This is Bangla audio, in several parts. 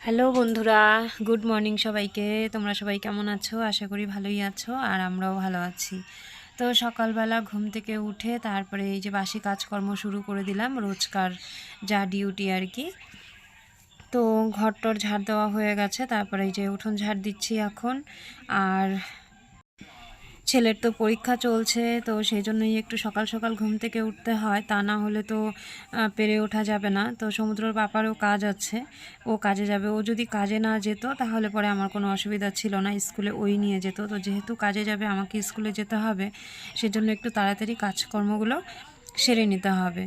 হ্যালো বন্ধুরা, গুড মর্নিং সবাইকে। তোমরা সবাই কেমন আছো? আশা করি ভালোই আছো, আর আমরাও ভালো আছি। তো সকালবেলা ঘুম থেকে উঠে তারপরে এই যে বাসি কাজকর্ম শুরু করে দিলাম, রোজকার যা ডিউটি আর কি। তো ঘরটর ঝাড় দেওয়া হয়ে গেছে, তারপরে এই যে উঠোন ঝাড় দিচ্ছি এখন। আর ছেলের তো পরীক্ষা চলছে, তো সেই জন্যই একটু সকাল সকাল ঘুম থেকে উঠতে হয়, তা না হলে তো পেরে ওঠা যাবে না। তো সমুদ্রের ব্যাপারেও কাজ আছে, ও কাজে যাবে। ও যদি কাজে না যেত তাহলে পরে আমার কোনো অসুবিধা ছিল না, স্কুলে ওই নিয়ে যেত। তো যেহেতু কাজে যাবে, আমাকে স্কুলে যেতে হবে, সেজন্য একটু তাড়াতাড়ি কাজকর্মগুলো সেরে নিতে হবে।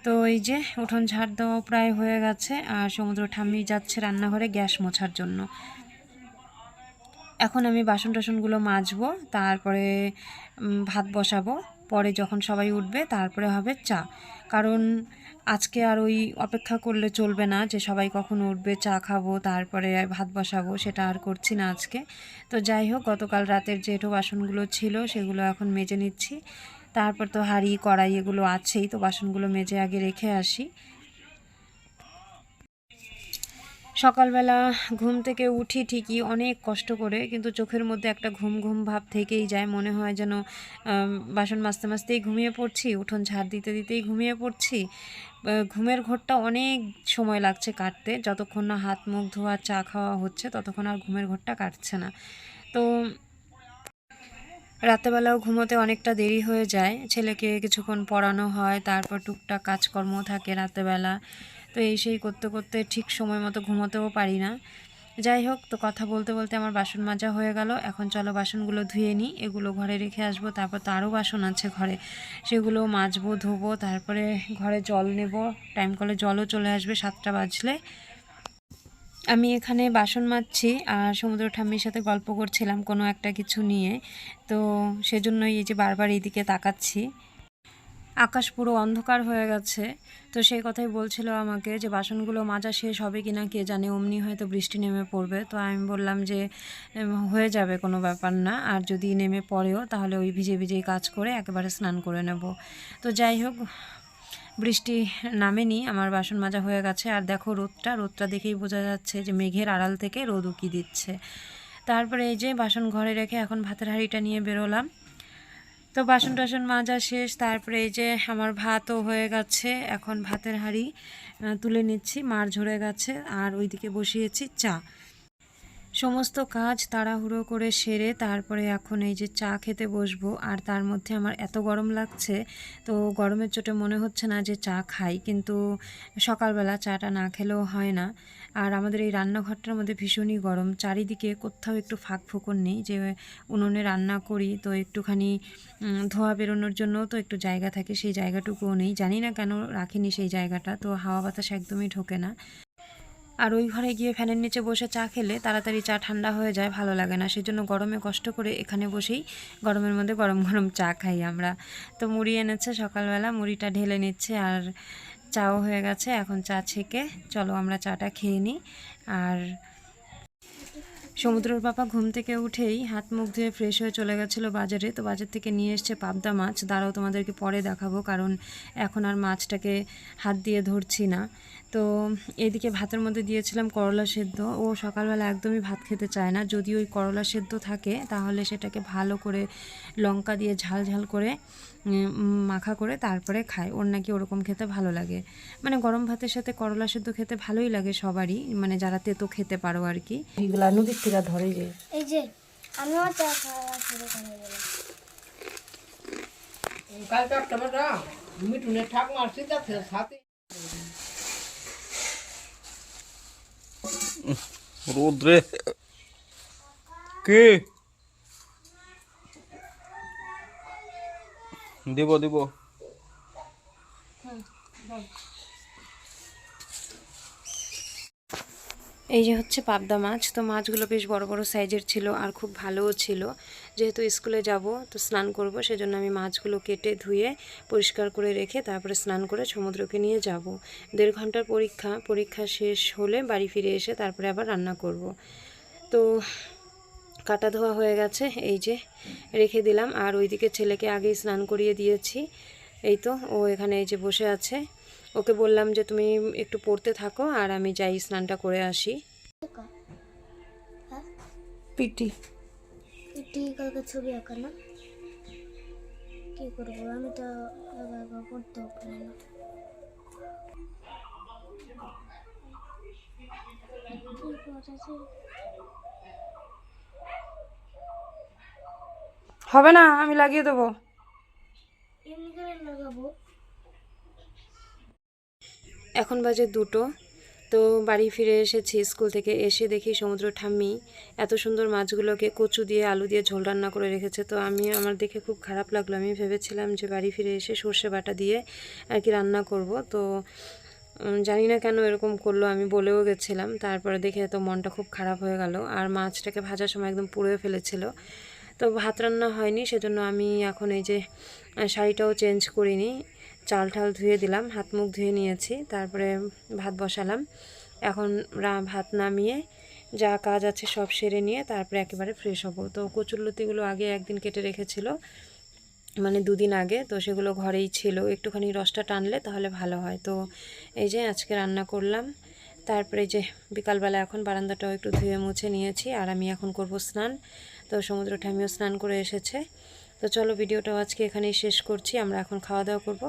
তো এই যে উঠোন ঝাড় দেওয়া প্রায় হয়ে গেছে, আর সমুদ্র ঠাম্মি যাচ্ছে রান্নাঘরে গ্যাস মোছার জন্য। এখন আমি বাসন টাসনগুলো মাজবো, তারপরে ভাত বসাবো। পরে যখন সবাই উঠবে তারপরে হবে চা। কারণ আজকে আর ওই অপেক্ষা করলে চলবে না যে সবাই কখন উঠবে, চা খাবো তারপরে ভাত বসাবো, সেটা আর করছি না আজকে। তো যাই হোক, গতকাল রাতের যে এঁটো বাসনগুলো ছিল সেগুলো এখন মেজে নিচ্ছি। তারপর তো হাঁড়ি কড়াই এগুলো আছেই, তো বাসনগুলো মেজে আগে রেখে আসি। সকালবেলা ঘুম থেকে উঠি ঠিকই অনেক কষ্ট করে, কিন্তু চোখের মধ্যে একটা ঘুম ঘুম ভাব থেকেই যায়। মনে হয় যেন বাসন মাজতে মাজতেই ঘুমিয়ে পড়ছি, উঠোন ঝাড় দিতে দিতেই ঘুমিয়ে পড়ছি। ঘুমের ঘোরটা অনেক সময় লাগছে কাটতে, যতক্ষণ না হাত মুখ ধোয়া চা খাওয়া হচ্ছে ততক্ষণ আর ঘুমের ঘোরটা কাটছে না। তো রাতেবেলাও ঘুমোতে অনেকটা দেরি হয়ে যায়, ছেলেকে কিছুক্ষণ পড়ানো হয়, তারপর টুকটাক কাজকর্ম থাকে রাতেবেলা। তো এই সেই করতে করতে ঠিক সময় মতো ঘুমোতেও পারি না। যাই হোক, তো কথা বলতে বলতে আমার বাসন মাজা হয়ে গেল। এখন চলো বাসনগুলো ধুয়ে নিই, এগুলো ঘরে রেখে আসবো। তারপর তো আরও বাসন আছে ঘরে, সেগুলো মাজবো ধোবো। তারপরে ঘরে জল নেব, টাইম কলে জলও চলে আসবে 7টা বাজলে। আমি এখানে বাসন মাজছি আর সমুদ্র ঠাম্মির সাথে গল্প করছিলাম কোনো একটা কিছু নিয়ে। তো সেজন্যই এই যে বারবার এইদিকে তাকাচ্ছি। আকাশ পুরো অন্ধকার হয়ে গেছে। তো সেই কথাই বলছিল আমাকে যে বাসনগুলো মাজা শেষ হবে কি না কে জানে, অমনি হয়তো বৃষ্টি নেমে পড়বে। তো আমি বললাম যে হয়ে যাবে, কোনো ব্যাপার না, আর যদি নেমে পড়েও তাহলে ওই ভিজে ভিজেই কাজ করে একেবারে স্নান করে নেব। তো যাই হোক, বৃষ্টি নামেনি, আমার বাসন মাজা হয়ে গেছে। আর দেখো রোদটা দেখেই বোঝা যাচ্ছে যে মেঘের আড়াল থেকে রোদ উকি দিচ্ছে। তারপরে এই যে বাসন ঘরে রেখে এখন ভাতের হাঁড়িটা নিয়ে বেরোলাম। তো বাসন টাসন মাজা শেষ, তারপরে এই যে আমার ভাতও হয়ে গেছে। এখন ভাতের হাঁড়ি তুলে নিচ্ছি, মার ঝরে গেছে, আর ওইদিকে বসিয়েছি চা। সমস্ত কাজ তাড়াহুড়ো করে সেরে তারপরে এখন এই যে চা খেতে বসবো। আর তার মধ্যে আমার এত গরম লাগছে, তো গরমের চোটে মনে হচ্ছে না যে চা খাই, কিন্তু সকালবেলা চাটা না খেলেও হয় না। আর আমাদের এই রান্নাঘরটার মধ্যে ভীষণই গরম, চারিদিকে কোথাও একটু ফাঁক ফোকর নেই যে উনুনে রান্না করি। তো একটুখানি ধোঁয়া বেরোনোর জন্য তো একটু জায়গা থাকে, সেই জায়গাটুকুও নেই, জানি না কেন রাখিনি সেই জায়গাটা। তো হাওয়া বাতাস একদমই ঢোকে না। আর ওই ঘরে গিয়ে ফ্যানের নিচে বসে চা খেলে তাড়াতাড়ি চা ঠান্ডা হয়ে যায়, ভালো লাগে না। সেজন্য গরমে কষ্ট করে এখানে বসেই গরমের মধ্যে গরম গরম চা খাই আমরা। তো মুড়ি এনেছে সকালবেলা, মুড়িটা ঢেলে নিচ্ছে, আর চাও হয়ে গেছে। এখন চা ছেঁকে চলো আমরা চাটা খেয়ে নিই। আর সমুদ্রের পাপা ঘুম থেকে উঠেই হাত মুখ ধুয়ে ফ্রেশ হয়ে চলে গেছিলো বাজারে। তো বাজার থেকে নিয়ে এসছে পাবদা মাছ, দাঁড়াও তোমাদেরকে পরে দেখাবো, কারণ এখন আর মাছটাকে হাত দিয়ে ধরছি না। তো এদিকে ভাতের মধ্যে দিয়েছিলাম করলা সেদ্ধ। ও সকালবেলা একদমই ভাত খেতে চায় না, যদি ওই করলা সেদ্ধ থাকে তাহলে সেটাকে ভালো করে লঙ্কা দিয়ে ঝাল ঝাল করে মাখা করে তারপরে খায়। ওর নাকি ওরকম খেতে ভালো লাগে। মানে গরম ভাতের সাথে করলা সেদ্ধ খেতে ভালোই লাগে সবারই, মানে যারা তেতো খেতে পারো আর কি। এগুলা নদীর থেকে ধরে যে এই যে আমিও চা খাওয়া শুরু করে দিলাম। কালকে একটা বেটা মিঠুনে ঠাক মারছি যাচ্ছে সাথে রোদ্রে কে দিব দিব এই যে হচ্ছে পাবদা মাছ। তো মাছগুলো বেশ বড় বড় সাইজের ছিল, আর খুব ভালোও ছিল। যেহেতু স্কুলে যাব, তো স্নান করব, সেজন্য আমি মাছগুলো কেটে ধুয়ে পরিষ্কার করে রেখে তারপরে স্নান করে সমুদ্রকে নিয়ে যাব। 1.5 ঘন্টার পরীক্ষা শেষ হলে বাড়ি ফিরে এসে তারপরে আবার রান্না করব। তো কাটা ধোয়া হয়ে গেছে, এই যে রেখে দিলাম। আর ওইদিকে ছেলেকে আগেই স্নান করিয়ে দিয়েছি। এই তো ও এখানে এই যে বসে আছে। ওকে বললাম যে তুমি একটু পড়তে থাকো, আর আমি যাই স্নানটা করে আসি। পিটি। পিটি কালকে ছবি আঁকা না, কি করবো, আমি তো একা একা করতেও পারি না। হবে না, আমি লাগিয়ে দেবো। এমনি করে লাগাবো। এখন বাজে 2টো। তো বাড়ি ফিরে এসেছি, স্কুল থেকে এসে দেখি সমুদ্র ঠাম্মি এত সুন্দর মাছগুলোকে কচু দিয়ে আলু দিয়ে ঝোল রান্না করে রেখেছে। তো আমার দেখে খুব খারাপ লাগলো। আমি ভেবেছিলাম যে বাড়ি ফিরে এসে সর্ষে বাটা দিয়ে আর কি রান্না করব। তো জানি না কেন এরকম করলো, আমি বলেও গেছিলাম। তারপরে দেখে তো মনটা খুব খারাপ হয়ে গেল। আর মাছটাকে ভাজার সময় একদম পুড়ে ফেলেছিল। তো ভাত রান্না হয়নি, সেজন্য আমি এখন এই যে শাড়িটাও চেঞ্জ করিনি, চাল ঠাল ধুয়ে দিলাম, হাত মুখ ধুয়ে নিয়েছি, তারপরে ভাত বসালাম। এখন ভাত নামিয়ে যা কাজ আছে সব সেরে নিয়ে তারপরে একেবারে ফ্রেশ হব। তো কচুরলতিগুলো আগে একদিন কেটে রেখেছিল, মানে 2 দিন আগে, তো সেগুলো ঘরেই ছিল, একটুখানি রসটা টানলে তাহলে ভালো হয়। তো এই যে আজকে রান্না করলাম। তারপরে যে বিকালবেলা এখন বারান্দাটাও একটু ধুয়ে মুছে নিয়েছি, আর আমি এখন করব স্নান। তো সমুদ্র ঠাম্মিও স্নান করে এসেছে। তো চলো ভিডিওটাও আজকে এখানেই শেষ করছি, আমরা এখন খাওয়া দাওয়া করব।